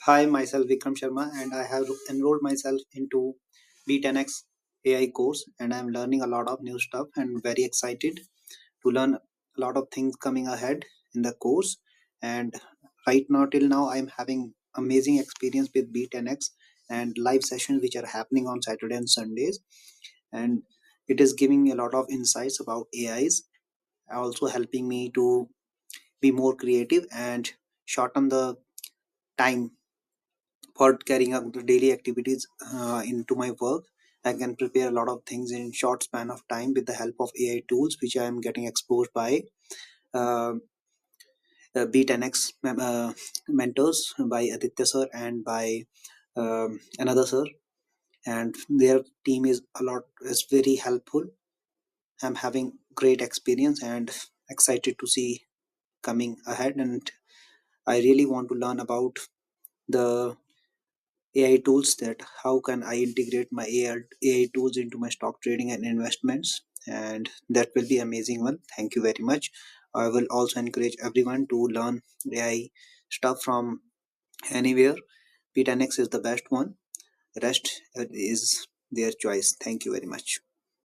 Hi, myself Vikram Sharma, and I have enrolled myself into Be10x AI course, and I'm learning a lot of new stuff and very excited to learn a lot of things coming ahead in the course. And right now, till now, I'm having amazing experience with Be10x and live sessions which are happening on Saturday and Sundays, and it is giving me a lot of insights about AIs, also helping me to be more creative and shorten the time for carrying out the daily activities into my work. I can prepare a lot of things in short span of time with the help of AI tools, which I am getting exposed by uh, B10x mentors by Aditya sir and by another sir, and their team is very helpful. I'm having great experience and excited to see coming ahead, and I really want to learn about the AI tools, that how can I integrate my AI tools into my stock trading and investments, and that will be amazing one. Thank you very much. I will also encourage everyone to learn AI stuff from anywhere. P10x is the best one. Rest is their choice. Thank you very much.